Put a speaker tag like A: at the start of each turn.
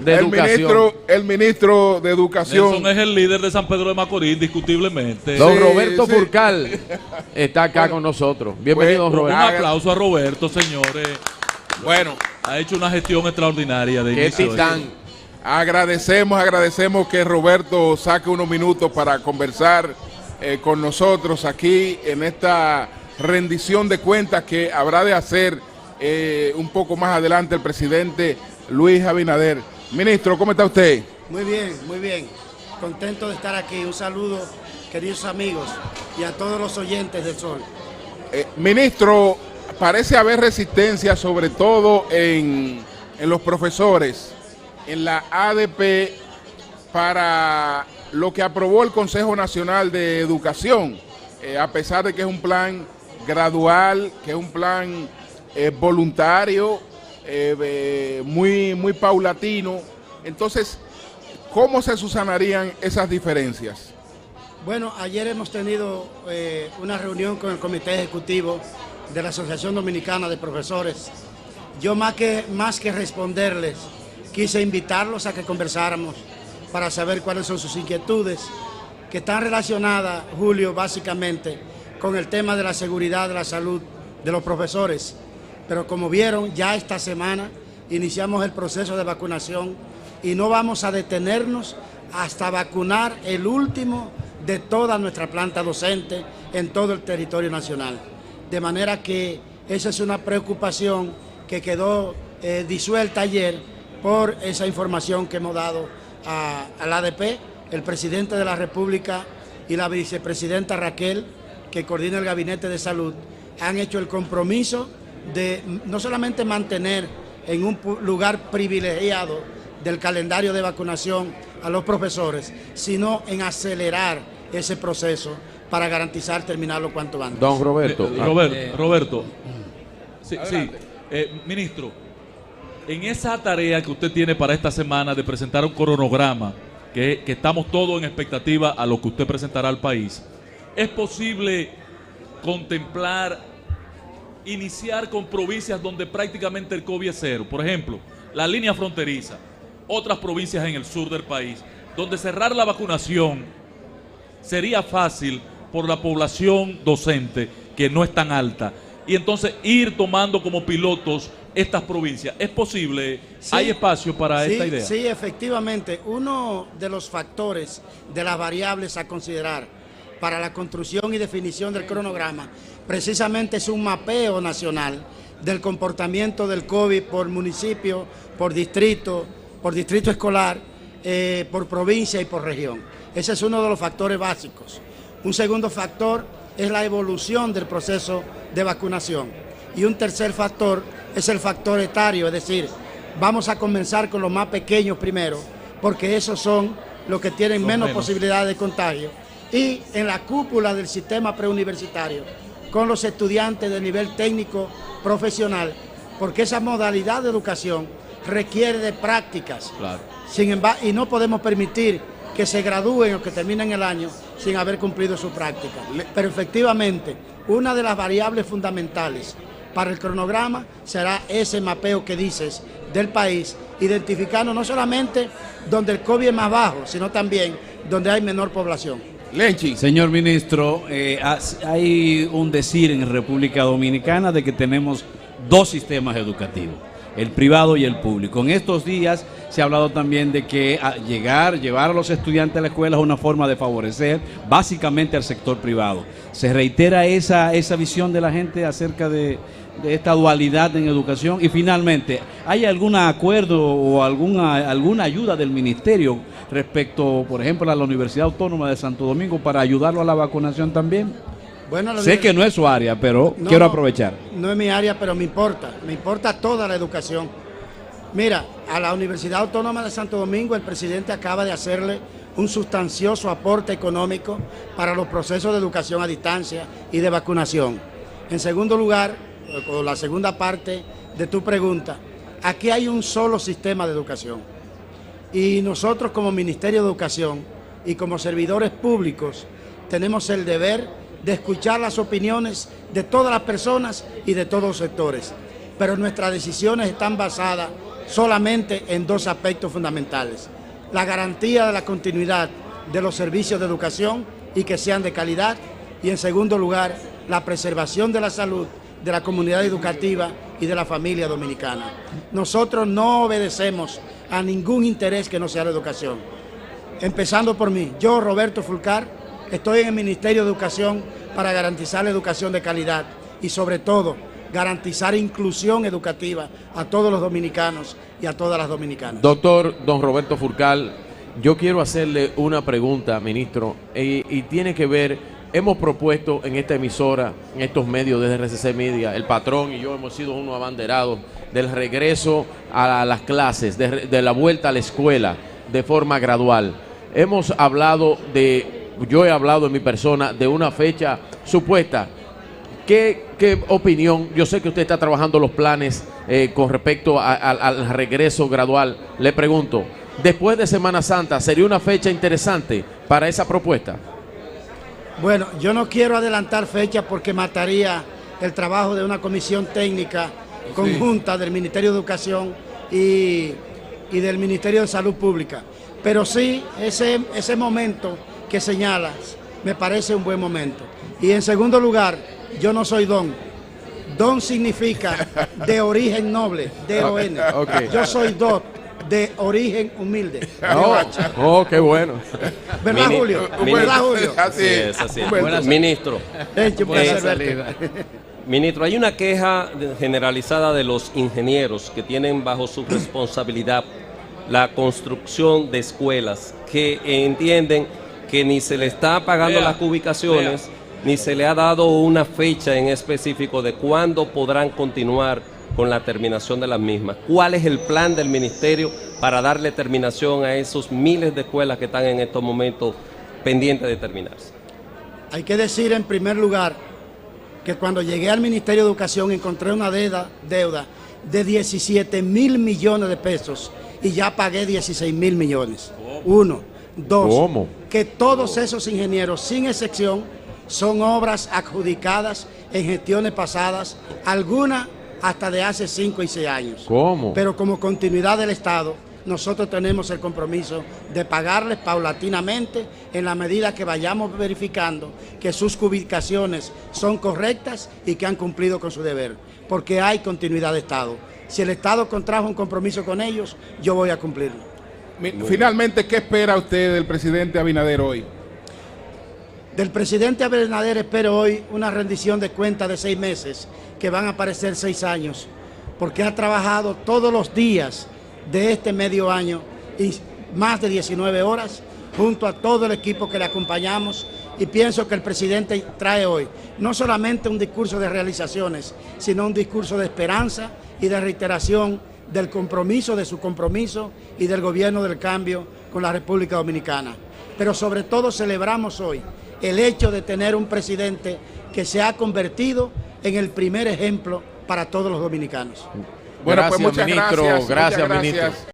A: de Educación.
B: El ministro de Educación.
C: Nelson es el líder de San Pedro de Macorís, indiscutiblemente.
A: Don
B: Sí,
A: Roberto
B: sí.
A: Furcal está acá con nosotros. Bienvenido, don
C: Un
A: Roberto.
C: aplauso a Roberto, señores.
B: Bueno,
C: Ha hecho una gestión extraordinaria de
A: Qué
C: inicio.
A: titán.
B: agradecemos que Roberto saque unos minutos para conversar con nosotros aquí en esta rendición de cuentas que habrá de hacer un poco más adelante el presidente Luis Abinader. Ministro, ¿cómo está usted?
D: Muy bien, muy bien. Contento de estar aquí. Un saludo, queridos amigos, y a todos los oyentes del Sol.
B: Ministro, parece haber resistencia, sobre todo en los profesores, en la ADP, para lo que aprobó el Consejo Nacional de Educación, a pesar de que es un plan gradual, que es un plan voluntario, muy paulatino. Entonces, ¿cómo se subsanarían esas diferencias?
D: Bueno, ayer hemos tenido una reunión con el Comité Ejecutivo de la Asociación Dominicana de Profesores. Yo más que responderles, quise invitarlos a que conversáramos para saber cuáles son sus inquietudes, que están relacionadas, Julio, básicamente con el tema de la seguridad, de la salud de los profesores. Pero como vieron, ya esta semana iniciamos el proceso de vacunación y no vamos a detenernos hasta vacunar el último de toda nuestra planta docente en todo el territorio nacional. De manera que esa es una preocupación que quedó disuelta ayer por esa información que hemos dado al ADP, el presidente de la República y la vicepresidenta Raquel, que coordina el Gabinete de Salud, han hecho el compromiso de no solamente mantener en un lugar privilegiado del calendario de vacunación a los profesores, sino en acelerar ese proceso para garantizar terminarlo cuanto antes.
A: Don Roberto.
C: Roberto. Sí, ministro, en esa tarea que usted tiene para esta semana de presentar un cronograma, que estamos todos en expectativa a lo que usted presentará al país, ¿es posible contemplar, iniciar con provincias donde prácticamente el COVID es cero? Por ejemplo, la línea fronteriza, otras provincias en el sur del país, donde cerrar la vacunación sería fácil por la población docente, que no es tan alta, y entonces ir tomando como pilotos estas provincias. ¿Es posible?
D: Sí,
C: ¿Hay espacio para esta idea?
D: Sí, efectivamente. Uno de los factores, de las variables a considerar para la construcción y definición del cronograma, precisamente es un mapeo nacional del comportamiento del COVID por municipio, por distrito escolar, por provincia y por región. Ese es uno de los factores básicos. Un segundo factor es la evolución del proceso de vacunación. Y un tercer factor es el factor etario, es decir, vamos a comenzar con los más pequeños primero, porque esos son los que tienen menos posibilidades de contagio. Y en la cúpula del sistema preuniversitario, con los estudiantes de nivel técnico profesional, porque esa modalidad de educación requiere de prácticas.
C: Claro.
D: Sin embargo, y no podemos permitir que se gradúen o que terminen el año sin haber cumplido su práctica. Pero efectivamente, una de las variables fundamentales para el cronograma será ese mapeo que dices del país, identificando no solamente donde el COVID es más bajo, sino también donde hay menor población.
B: Lenchi.
E: Señor ministro, hay un decir en República Dominicana de que tenemos dos sistemas educativos, el privado y el público. En estos días se ha hablado también de que llevar a los estudiantes a la escuela es una forma de favorecer básicamente al sector privado. ¿Se reitera esa visión de la gente acerca de esta dualidad en educación? Y finalmente, ¿hay algún acuerdo o alguna ayuda del ministerio respecto, por ejemplo, a la Universidad Autónoma de Santo Domingo para ayudarlo a la vacunación también?
D: Bueno,
E: sé que no es su área, pero quiero aprovechar.
D: No es mi área, pero me importa toda la educación. Mira, a la Universidad Autónoma de Santo Domingo el presidente acaba de hacerle un sustancioso aporte económico para los procesos de educación a distancia y de vacunación. En segundo lugar, o la segunda parte de tu pregunta, aquí hay un solo sistema de educación y nosotros como Ministerio de Educación y como servidores públicos tenemos el deber de escuchar las opiniones de todas las personas y de todos los sectores, pero nuestras decisiones están basadas solamente en dos aspectos fundamentales: la garantía de la continuidad de los servicios de educación y que sean de calidad, y en segundo lugar, la preservación de la salud de la comunidad educativa y de la familia dominicana. Nosotros no obedecemos a ningún interés que no sea la educación. Empezando por mí, yo, Roberto Fulcar, estoy en el Ministerio de Educación para garantizar la educación de calidad y sobre todo garantizar inclusión educativa a todos los dominicanos y a todas las dominicanas.
A: Doctor don Roberto Fulcar, yo quiero hacerle una pregunta, ministro, y tiene que ver, hemos propuesto en esta emisora, en estos medios de RCC Media, el patrón y yo hemos sido unos abanderados del regreso a las clases, de la vuelta a la escuela de forma gradual. Hemos hablado yo he hablado en mi persona de una fecha supuesta. ¿Qué opinión? Yo sé que usted está trabajando los planes con respecto al regreso gradual. Le pregunto, después de Semana Santa, ¿sería una fecha interesante para esa propuesta?
D: Bueno, yo no quiero adelantar fecha porque mataría el trabajo de una comisión técnica conjunta del Ministerio de Educación y del Ministerio de Salud Pública. Pero sí, ese momento que señalas me parece un buen momento. Y en segundo lugar, yo no soy don. Don significa de origen noble, D-O-N.
A: Okay.
D: Yo soy DOT, de origen humilde.
A: Qué bueno.
D: ¿Verdad, Julio? ¿Verdad, Julio?
B: Así
F: es, así es.
B: Bueno,
F: Ministro,
D: Un placer verte.
F: ministro, hay una queja generalizada de los ingenieros que tienen bajo su responsabilidad la construcción de escuelas, que entienden que ni se le está pagando las ubicaciones, ni se le ha dado una fecha en específico de cuándo podrán continuar con la terminación de las mismas. ¿Cuál es el plan del ministerio para darle terminación a esos miles de escuelas que están en estos momentos pendientes de terminarse?
D: Hay que decir en primer lugar que cuando llegué al Ministerio de Educación encontré una deuda de 17.000 millones de pesos y ya pagué 16.000 millones. Uno. Dos,
A: ¿Cómo?
D: que todos esos ingenieros, sin excepción, son obras adjudicadas en gestiones pasadas, algunas hasta de hace 5 y 6 años.
A: ¿Cómo?
D: Pero como continuidad del Estado, nosotros tenemos el compromiso de pagarles paulatinamente en la medida que vayamos verificando que sus ubicaciones son correctas y que han cumplido con su deber, porque hay continuidad de Estado. Si el Estado contrajo un compromiso con ellos, yo voy a cumplirlo.
B: Finalmente, ¿qué espera usted del presidente Abinader hoy?
D: Del presidente Abinader espero hoy una rendición de cuentas de 6 meses, que van a parecer 6 años, porque ha trabajado todos los días de este medio año y más de 19 horas junto a todo el equipo que le acompañamos, y pienso que el presidente trae hoy no solamente un discurso de realizaciones, sino un discurso de esperanza y de reiteración del compromiso, de su compromiso y del gobierno del cambio con la República Dominicana. Pero sobre todo celebramos hoy el hecho de tener un presidente que se ha convertido en el primer ejemplo para todos los dominicanos.
B: Bueno,
A: Gracias,
B: pues muchas
A: ministro.
B: gracias.
A: Gracias,
B: muchas
A: ministro.
B: gracias.